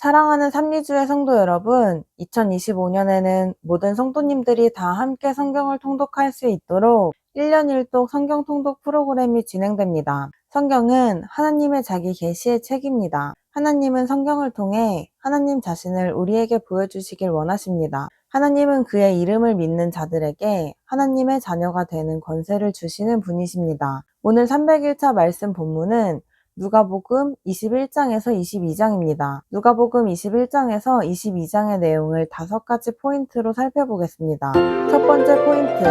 사랑하는 삼리주의 성도 여러분, 2025년에는 모든 성도님들이 다 함께 성경을 통독할 수 있도록 1년 1독 성경 통독 프로그램이 진행됩니다. 성경은 하나님의 자기 계시의 책입니다. 하나님은 성경을 통해 하나님 자신을 우리에게 보여주시길 원하십니다. 하나님은 그의 이름을 믿는 자들에게 하나님의 자녀가 되는 권세를 주시는 분이십니다. 오늘 300일차 말씀 본문은 누가복음 21장에서 22장입니다. 누가복음 21장에서 22장의 내용을 5가지 포인트로 살펴보겠습니다. 첫 번째 포인트,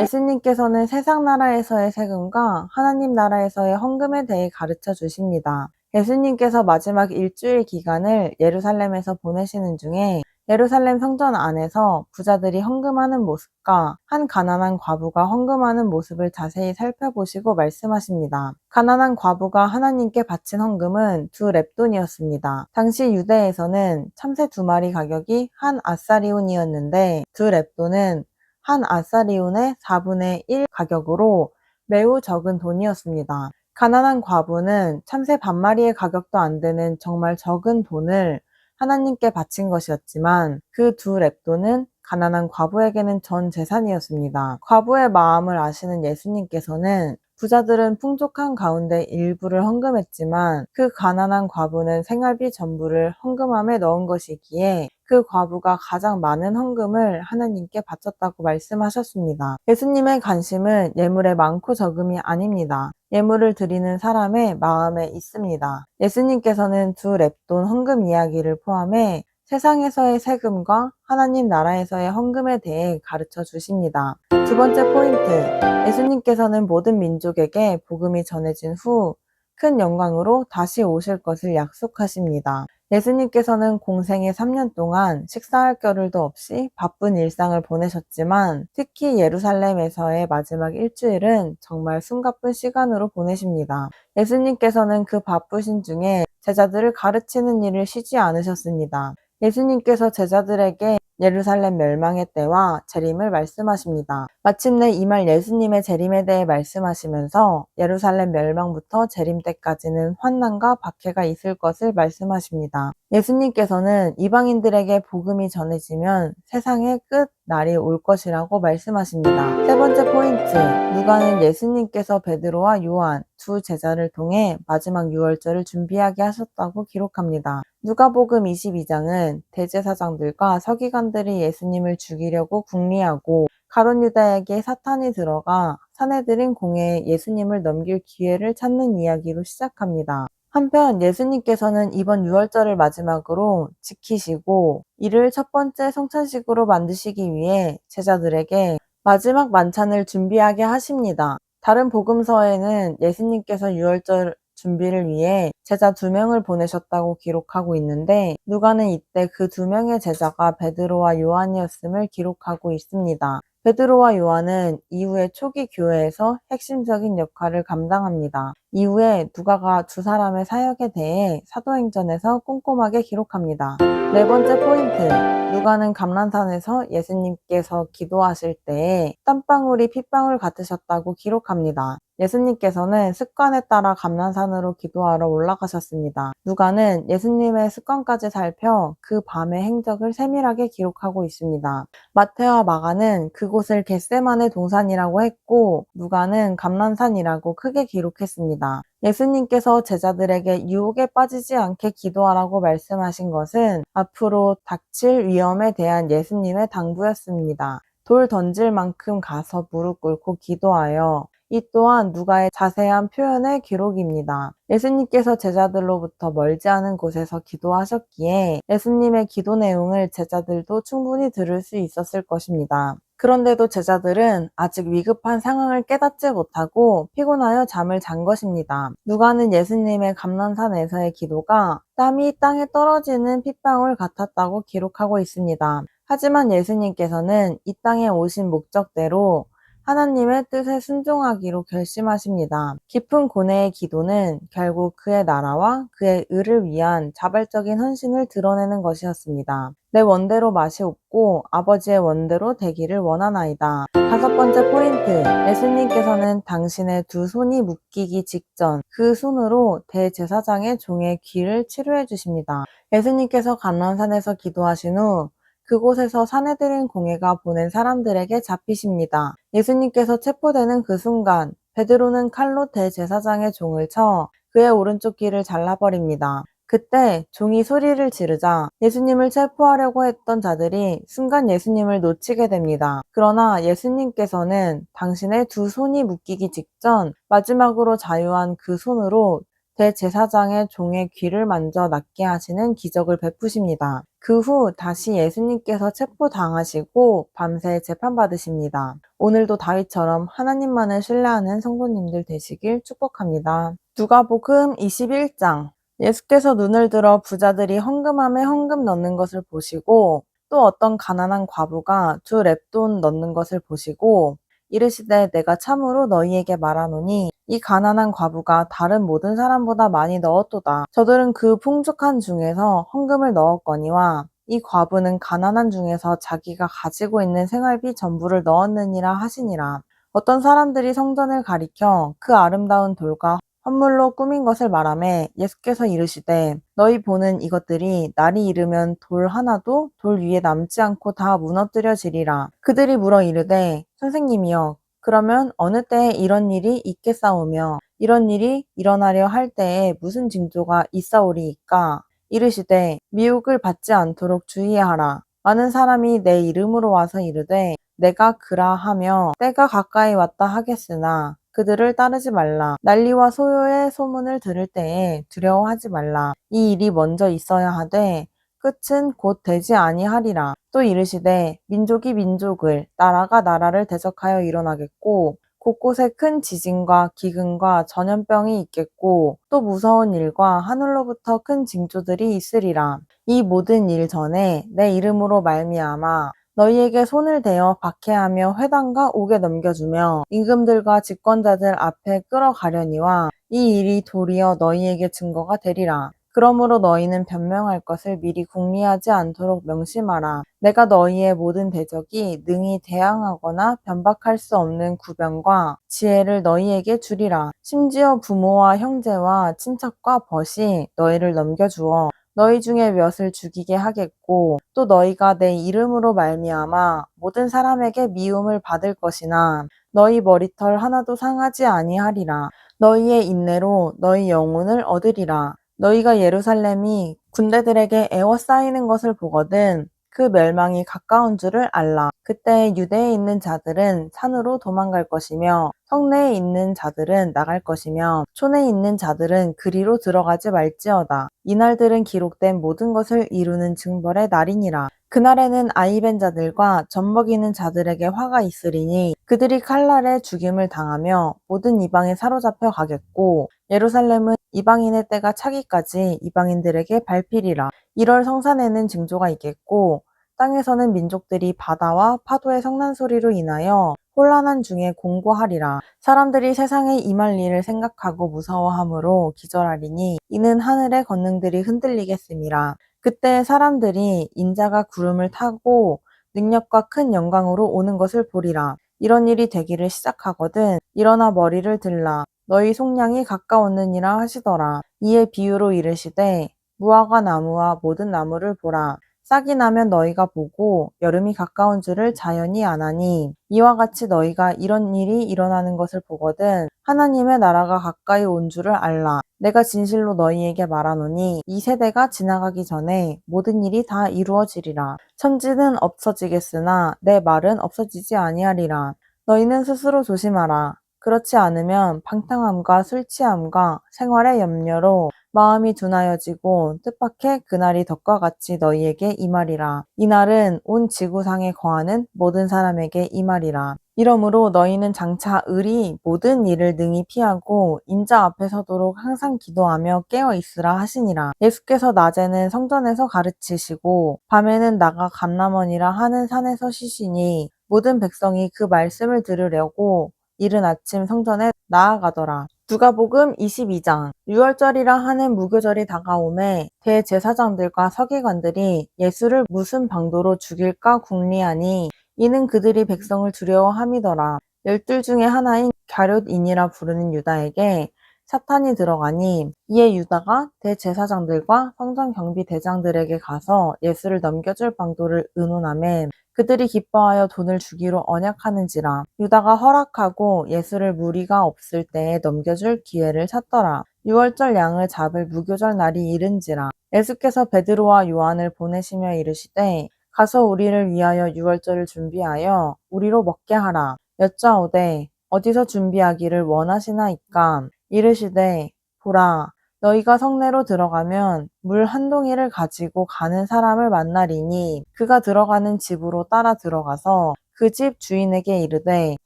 예수님께서는 세상 나라에서의 세금과 하나님 나라에서의 헌금에 대해 가르쳐 주십니다. 예수님께서 마지막 일주일 기간을 예루살렘에서 보내시는 중에 예루살렘 성전 안에서 부자들이 헌금하는 모습과 한 가난한 과부가 헌금하는 모습을 자세히 살펴보시고 말씀하십니다. 가난한 과부가 하나님께 바친 헌금은 2렙돈이었습니다. 당시 유대에서는 참새 2마리 가격이 한 아사리온이었는데 2렙돈은 한 아사리온의 4분의 1 가격으로 매우 적은 돈이었습니다. 가난한 과부는 참새 반마리의 가격도 안 되는 정말 적은 돈을 하나님께 바친 것이었지만 그 2렙돈은 가난한 과부에게는 전 재산이었습니다. 과부의 마음을 아시는 예수님께서는 부자들은 풍족한 가운데 일부를 헌금했지만 그 가난한 과부는 생활비 전부를 헌금함에 넣은 것이기에 그 과부가 가장 많은 헌금을 하나님께 바쳤다고 말씀하셨습니다. 예수님의 관심은 예물의 많고 적음이 아닙니다. 예물을 드리는 사람의 마음에 있습니다. 예수님께서는 2렙돈 헌금 이야기를 포함해 세상에서의 세금과 하나님 나라에서의 헌금에 대해 가르쳐 주십니다. 두 번째 포인트, 예수님께서는 모든 민족에게 복음이 전해진 후 큰 영광으로 다시 오실 것을 약속하십니다. 예수님께서는 공생의 3년 동안 식사할 겨를도 없이 바쁜 일상을 보내셨지만 특히 예루살렘에서의 마지막 일주일은 정말 숨가쁜 시간으로 보내십니다. 예수님께서는 그 바쁘신 중에 제자들을 가르치는 일을 쉬지 않으셨습니다. 예수님께서 제자들에게 예루살렘 멸망의 때와 재림을 말씀하십니다. 마침내 이 말 예수님의 재림에 대해 말씀하시면서 예루살렘 멸망부터 재림 때까지는 환난과 박해가 있을 것을 말씀하십니다. 예수님께서는 이방인들에게 복음이 전해지면 세상의 끝 날이 올 것이라고 말씀하십니다. 세 번째 포인트, 누가는 예수님께서 베드로와 요한 두 제자를 통해 마지막 유월절을 준비하게 하셨다고 기록합니다. 누가복음 22장은 대제사장들과 서기관들이 예수님을 죽이려고 궁리하고 가룟 유다에게 사탄이 들어가 사내들인 공회에 예수님을 넘길 기회를 찾는 이야기로 시작합니다. 한편 예수님께서는 이번 유월절을 마지막으로 지키시고 이를 첫 번째 성찬식으로 만드시기 위해 제자들에게 마지막 만찬을 준비하게 하십니다. 다른 복음서에는 예수님께서 유월절 준비를 위해 제자 2명을 보내셨다고 기록하고 있는데 누가는 이때 그 2명의 제자가 베드로와 요한이었음을 기록하고 있습니다. 베드로와 요한은 이후에 초기 교회에서 핵심적인 역할을 감당합니다. 이후에 누가가 두 사람의 사역에 대해 사도행전에서 꼼꼼하게 기록합니다. 네 번째 포인트, 누가는 감람산에서 예수님께서 기도하실 때에 땀방울이 핏방울 같으셨다고 기록합니다. 예수님께서는 습관에 따라 감람산으로 기도하러 올라가셨습니다. 누가는 예수님의 습관까지 살펴 그 밤의 행적을 세밀하게 기록하고 있습니다. 마태와 마가는 그곳을 겟세마네 동산이라고 했고 누가는 감람산이라고 크게 기록했습니다. 예수님께서 제자들에게 유혹에 빠지지 않게 기도하라고 말씀하신 것은 앞으로 닥칠 위험에 대한 예수님의 당부였습니다. 돌 던질 만큼 가서 무릎 꿇고 기도하여, 이 또한 누가의 자세한 표현의 기록입니다. 예수님께서 제자들로부터 멀지 않은 곳에서 기도하셨기에 예수님의 기도 내용을 제자들도 충분히 들을 수 있었을 것입니다. 그런데도 제자들은 아직 위급한 상황을 깨닫지 못하고 피곤하여 잠을 잔 것입니다. 누가는 예수님의 감람산에서의 기도가 땀이 땅에 떨어지는 핏방울 같았다고 기록하고 있습니다. 하지만 예수님께서는 이 땅에 오신 목적대로 하나님의 뜻에 순종하기로 결심하십니다. 깊은 고뇌의 기도는 결국 그의 나라와 그의 의를 위한 자발적인 헌신을 드러내는 것이었습니다. 내 원대로 맛이 없고 아버지의 원대로 되기를 원하나이다. 5번째 포인트, 예수님께서는 당신의 두 손이 묶이기 직전 그 손으로 대제사장의 종의 귀를 치료해 주십니다. 예수님께서 감람산에서 기도하신 후 그곳에서 사내들인 공회가 보낸 사람들에게 잡히십니다. 예수님께서 체포되는 그 순간 베드로는 칼로 대제사장의 종을 쳐 그의 오른쪽 귀를 잘라버립니다. 그때 종이 소리를 지르자 예수님을 체포하려고 했던 자들이 순간 예수님을 놓치게 됩니다. 그러나 예수님께서는 당신의 두 손이 묶이기 직전 마지막으로 자유한 그 손으로 대제사장의 종의 귀를 만져 낫게 하시는 기적을 베푸십니다. 그 후 다시 예수님께서 체포당하시고 밤새 재판받으십니다. 오늘도 다윗처럼 하나님만을 신뢰하는 성도님들 되시길 축복합니다. 누가복음 21장. 예수께서 눈을 들어 부자들이 헌금함에 헌금 넣는 것을 보시고 또 어떤 가난한 과부가 2렙돈 넣는 것을 보시고 이르시되 내가 참으로 너희에게 말하노니 이 가난한 과부가 다른 모든 사람보다 많이 넣었도다. 저들은 그 풍족한 중에서 헌금을 넣었거니와 이 과부는 가난한 중에서 자기가 가지고 있는 생활비 전부를 넣었느니라 하시니라. 어떤 사람들이 성전을 가리켜 그 아름다운 돌과 헌물로 꾸민 것을 말하매 예수께서 이르시되 너희 보는 이것들이 날이 이르면 돌 하나도 돌 위에 남지 않고 다 무너뜨려지리라. 그들이 물어 이르되 선생님이여 그러면 어느 때에 이런 일이 있겠사오며 이런 일이 일어나려 할 때에 무슨 징조가 있사오리이까? 이르시되 미혹을 받지 않도록 주의하라. 많은 사람이 내 이름으로 와서 이르되 내가 그라 하며 때가 가까이 왔다 하겠으나 그들을 따르지 말라. 난리와 소요의 소문을 들을 때에 두려워하지 말라. 이 일이 먼저 있어야 하되 끝은 곧 되지 아니하리라. 또 이르시되 민족이 민족을 나라가 나라를 대적하여 일어나겠고 곳곳에 큰 지진과 기근과 전염병이 있겠고 또 무서운 일과 하늘로부터 큰 징조들이 있으리라. 이 모든 일 전에 내 이름으로 말미암아 너희에게 손을 대어 박해하며 회당과 옥에 넘겨주며 임금들과 집권자들 앞에 끌어가려니와 이 일이 도리어 너희에게 증거가 되리라. 그러므로 너희는 변명할 것을 미리 궁리하지 않도록 명심하라. 내가 너희의 모든 대적이 능히 대항하거나 변박할 수 없는 구변과 지혜를 너희에게 주리라. 심지어 부모와 형제와 친척과 벗이 너희를 넘겨주어 너희 중에 몇을 죽이게 하겠고 또 너희가 내 이름으로 말미암아 모든 사람에게 미움을 받을 것이나 너희 머리털 하나도 상하지 아니하리라. 너희의 인내로 너희 영혼을 얻으리라. 너희가 예루살렘이 군대들에게 에워싸이는 것을 보거든 그 멸망이 가까운 줄을 알라. 그때 유대에 있는 자들은 산으로 도망갈 것이며 성내에 있는 자들은 나갈 것이며 촌에 있는 자들은 그리로 들어가지 말지어다. 이날들은 기록된 모든 것을 이루는 징벌의 날이니라. 그날에는 아이벤 자들과 젖먹이는 자들에게 화가 있으리니 그들이 칼날에 죽임을 당하며 모든 이방에 사로잡혀 가겠고 예루살렘은 이방인의 때가 차기까지 이방인들에게 밟히리라. 1월 성산에는 징조가 있겠고 땅에서는 민족들이 바다와 파도의 성난 소리로 인하여 혼란한 중에 공고하리라. 사람들이 세상에 임할 일을 생각하고 무서워함으로 기절하리니 이는 하늘의 권능들이 흔들리겠음이라. 그때 사람들이 인자가 구름을 타고 능력과 큰 영광으로 오는 것을 보리라. 이런 일이 되기를 시작하거든 일어나 머리를 들라. 너희 속량이 가까웠느니라 하시더라. 이에 비유로 이르시되 무화과 나무와 모든 나무를 보라. 싹이 나면 너희가 보고 여름이 가까운 줄을 자연히 아나니 이와 같이 너희가 이런 일이 일어나는 것을 보거든 하나님의 나라가 가까이 온 줄을 알라. 내가 진실로 너희에게 말하노니 이 세대가 지나가기 전에 모든 일이 다 이루어지리라. 천지는 없어지겠으나 내 말은 없어지지 아니하리라. 너희는 스스로 조심하라. 그렇지 않으면 방탕함과 술 취함과 생활의 염려로 마음이 둔하여지고 뜻밖의 그날이 덕과 같이 너희에게 임하리라. 이날은 온 지구상에 거하는 모든 사람에게 임하리라. 이러므로 너희는 장차 을이 모든 일을 능히 피하고 인자 앞에 서도록 항상 기도하며 깨어 있으라 하시니라. 예수께서 낮에는 성전에서 가르치시고 밤에는 나가 감람원이라 하는 산에서 쉬시니 모든 백성이 그 말씀을 들으려고 이른 아침 성전에 나아가더라. 누가복음 22장. 유월절이라 하는 무교절이 다가오매 대제사장들과 서기관들이 예수를 무슨 방도로 죽일까 궁리하니 이는 그들이 백성을 두려워함이더라. 열둘 중에 하나인 갸롯인이라 부르는 유다에게 사탄이 들어가니 이에 유다가 대제사장들과 성전 경비 대장들에게 가서 예수를 넘겨줄 방도를 의논하매 그들이 기뻐하여 돈을 주기로 언약하는지라. 유다가 허락하고 예수를 무리가 없을 때에 넘겨줄 기회를 찾더라. 유월절 양을 잡을 무교절 날이 이른지라. 예수께서 베드로와 요한을 보내시며 이르시되 가서 우리를 위하여 유월절을 준비하여 우리로 먹게 하라. 여짜오되 어디서 준비하기를 원하시나이까. 이르시되 보라 너희가 성내로 들어가면 물 한 동이를 가지고 가는 사람을 만나리니 그가 들어가는 집으로 따라 들어가서 그 집 주인에게 이르되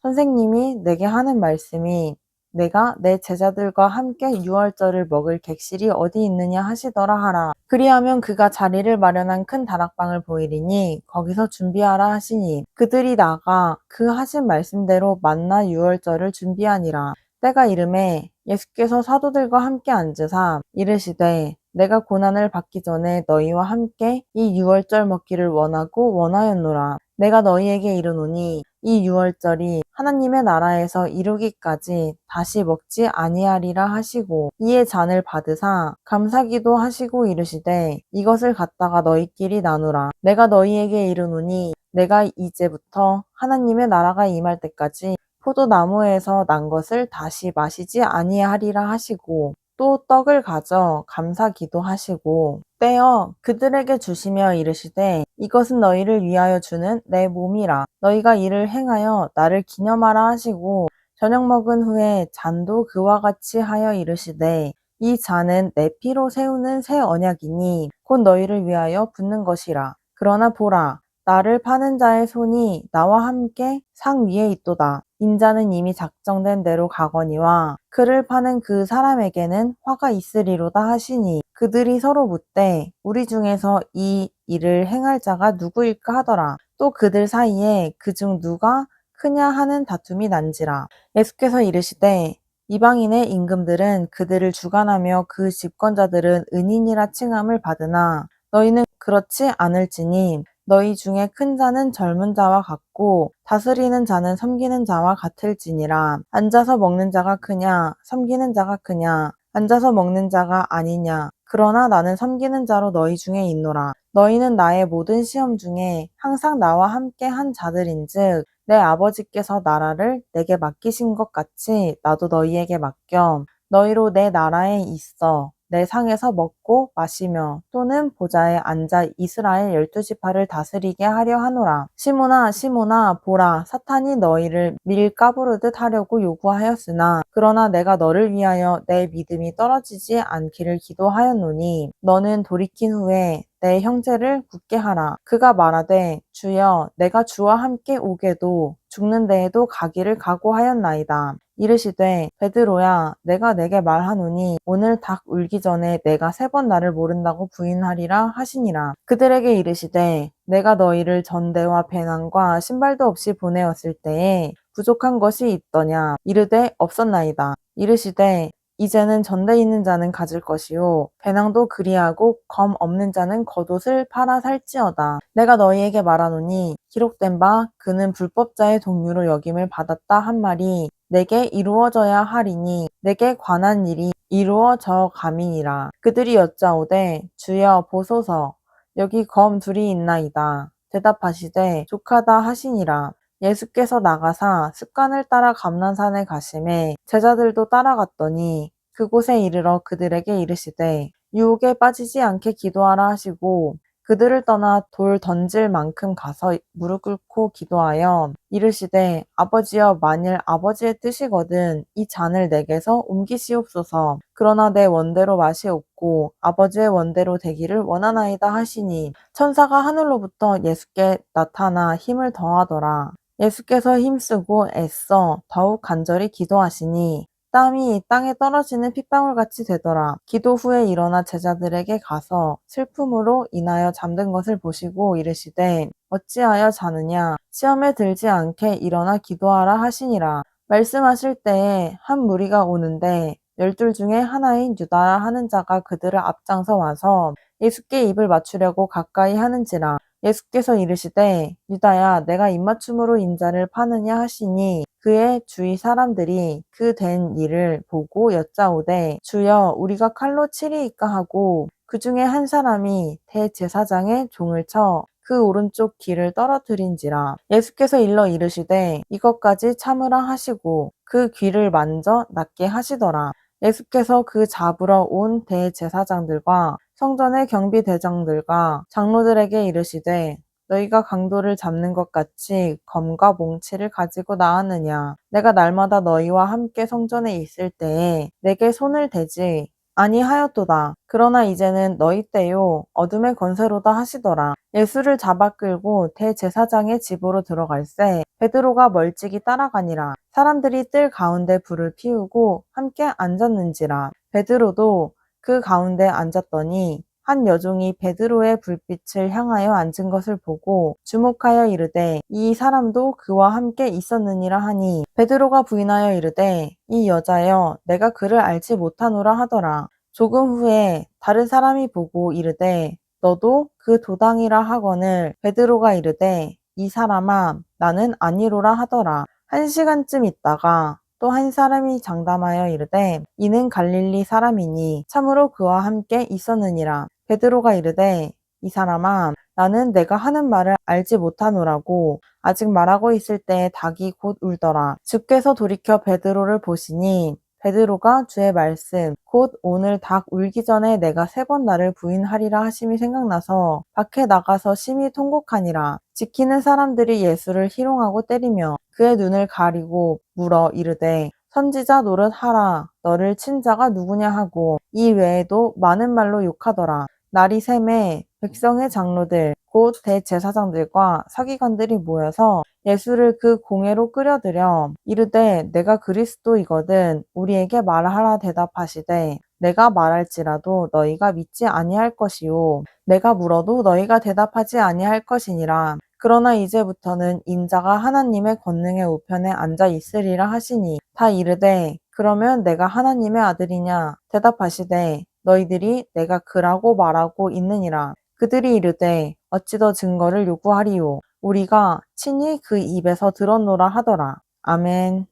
선생님이 내게 하는 말씀이 내가 내 제자들과 함께 유월절을 먹을 객실이 어디 있느냐 하시더라 하라. 그리하면 그가 자리를 마련한 큰 다락방을 보이리니 거기서 준비하라 하시니 그들이 나가 그 하신 말씀대로 만나 유월절을 준비하니라. 때가 이르매 예수께서 사도들과 함께 앉으사 이르시되 내가 고난을 받기 전에 너희와 함께 이 유월절 먹기를 원하고 원하였노라. 내가 너희에게 이르노니 이 유월절이 하나님의 나라에서 이루기까지 다시 먹지 아니하리라 하시고 이에 잔을 받으사 감사기도 하시고 이르시되 이것을 갖다가 너희끼리 나누라. 내가 너희에게 이르노니 내가 이제부터 하나님의 나라가 임할 때까지 포도나무에서 난 것을 다시 마시지 아니하리라 하시고 또 떡을 가져 감사기도 하시고 떼어 그들에게 주시며 이르시되 이것은 너희를 위하여 주는 내 몸이라. 너희가 이를 행하여 나를 기념하라 하시고 저녁 먹은 후에 잔도 그와 같이 하여 이르시되 이 잔은 내 피로 세우는 새 언약이니 곧 너희를 위하여 붓는 것이라. 그러나 보라 나를 파는 자의 손이 나와 함께 상 위에 있도다. 인자는 이미 작정된 대로 가거니와 그를 파는 그 사람에게는 화가 있으리로다 하시니 그들이 서로 묻되 우리 중에서 이 일을 행할 자가 누구일까 하더라. 또 그들 사이에 그중 누가 크냐 하는 다툼이 난지라. 예수께서 이르시되 이방인의 임금들은 그들을 주관하며 그 집권자들은 은인이라 칭함을 받으나 너희는 그렇지 않을지니 너희 중에 큰 자는 젊은 자와 같고 다스리는 자는 섬기는 자와 같을지니라. 앉아서 먹는 자가 크냐 섬기는 자가 크냐 앉아서 먹는 자가 아니냐. 그러나 나는 섬기는 자로 너희 중에 있노라. 너희는 나의 모든 시험 중에 항상 나와 함께 한 자들인즉 내 아버지께서 나라를 내게 맡기신 것 같이 나도 너희에게 맡겨 너희로 내 나라에 있어 내 상에서 먹고 마시며 또는 보좌에 앉아 이스라엘 12지파를 다스리게 하려 하노라. 시몬아 시몬아 보라 사탄이 너희를 밀가부르듯 하려고 요구하였으나 그러나 내가 너를 위하여 내 믿음이 떨어지지 않기를 기도하였노니 너는 돌이킨 후에 내 형제를 굳게 하라. 그가 말하되 주여 내가 주와 함께 오게도 죽는 데에도 가기를 각오하였나이다. 이르시되 베드로야 내가 내게 말하노니 오늘 닭 울기 전에 내가 3번 나를 모른다고 부인하리라 하시니라. 그들에게 이르시되 내가 너희를 전대와 배낭과 신발도 없이 보내었을 때에 부족한 것이 있더냐 이르되 없었나이다. 이르시되 이제는 전대 있는 자는 가질 것이요 배낭도 그리하고 검 없는 자는 겉옷을 팔아 살지어다. 내가 너희에게 말하노니 기록된 바 그는 불법자의 동류로 여김을 받았다 한 말이 내게 이루어져야 하리니 내게 관한 일이 이루어져 감이니라. 그들이 여짜오되 주여 보소서 여기 검 둘이 있나이다. 대답하시되 족하다 하시니라. 예수께서 나가사 습관을 따라 감난산에 가심에 제자들도 따라갔더니 그곳에 이르러 그들에게 이르시되 유혹에 빠지지 않게 기도하라 하시고 그들을 떠나 돌 던질 만큼 가서 무릎 꿇고 기도하여 이르시되 아버지여 만일 아버지의 뜻이거든 이 잔을 내게서 옮기시옵소서. 그러나 내 원대로 맛이 없고 아버지의 원대로 되기를 원하나이다 하시니 천사가 하늘로부터 예수께 나타나 힘을 더하더라. 예수께서 힘쓰고 애써 더욱 간절히 기도하시니 땀이 땅에 떨어지는 핏방울같이 되더라. 기도 후에 일어나 제자들에게 가서 슬픔으로 인하여 잠든 것을 보시고 이르시되 어찌하여 자느냐 시험에 들지 않게 일어나 기도하라 하시니라. 말씀하실 때에 한 무리가 오는데 열둘 중에 하나인 유다라 하는 자가 그들을 앞장서 와서 예수께 입을 맞추려고 가까이 하는지라. 예수께서 이르시되 유다야 내가 입맞춤으로 인자를 파느냐 하시니 그의 주위 사람들이 그 된 일을 보고 여짜오되 주여 우리가 칼로 치리이까 하고 그 중에 한 사람이 대제사장의 종을 쳐 그 오른쪽 귀를 떨어뜨린지라. 예수께서 일러 이르시되 이것까지 참으라 하시고 그 귀를 만져 낫게 하시더라. 예수께서 그 잡으러 온 대제사장들과 성전의 경비대장들과 장로들에게 이르시되 너희가 강도를 잡는 것 같이 검과 몽치를 가지고 나왔느냐. 내가 날마다 너희와 함께 성전에 있을 때에 내게 손을 대지 아니하였도다. 그러나 이제는 너희 때요 어둠의 권세로다 하시더라. 예수를 잡아 끌고 대제사장의 집으로 들어갈새 베드로가 멀찍이 따라가니라. 사람들이 뜰 가운데 불을 피우고 함께 앉았는지라. 베드로도 그 가운데 앉았더니 한 여종이 베드로의 불빛을 향하여 앉은 것을 보고 주목하여 이르되 이 사람도 그와 함께 있었느니라 하니 베드로가 부인하여 이르되 이 여자여 내가 그를 알지 못하노라 하더라. 조금 후에 다른 사람이 보고 이르되 너도 그 도당이라 하거늘 베드로가 이르되 이 사람아 나는 아니로라 하더라. 1시간쯤 있다가 또 한 사람이 장담하여 이르되 이는 갈릴리 사람이니 참으로 그와 함께 있었느니라. 베드로가 이르되 이 사람아 나는 내가 하는 말을 알지 못하노라고 아직 말하고 있을 때에 닭이 곧 울더라. 주께서 돌이켜 베드로를 보시니 베드로가 주의 말씀 곧 오늘 닭 울기 전에 내가 3번 나를 부인하리라 하심이 생각나서 밖에 나가서 심히 통곡하니라. 지키는 사람들이 예수를 희롱하고 때리며 그의 눈을 가리고 물어 이르되 선지자 노릇하라 너를 친 자가 누구냐 하고 이 외에도 많은 말로 욕하더라. 날이 새매 백성의 장로들 곧 대제사장들과 서기관들이 모여서 예수를 그 공회로 끌어들여 이르되 내가 그리스도이거든 우리에게 말하라 대답하시되 내가 말할지라도 너희가 믿지 아니할 것이요 내가 물어도 너희가 대답하지 아니할 것이니라. 그러나 이제부터는 인자가 하나님의 권능의 우편에 앉아 있으리라 하시니 다 이르되 그러면 내가 하나님의 아들이냐 대답하시되 너희들이 내가 그라고 말하고 있느니라. 그들이 이르되 어찌 더 증거를 요구하리요 우리가 친히 그 입에서 들었노라 하더라. 아멘.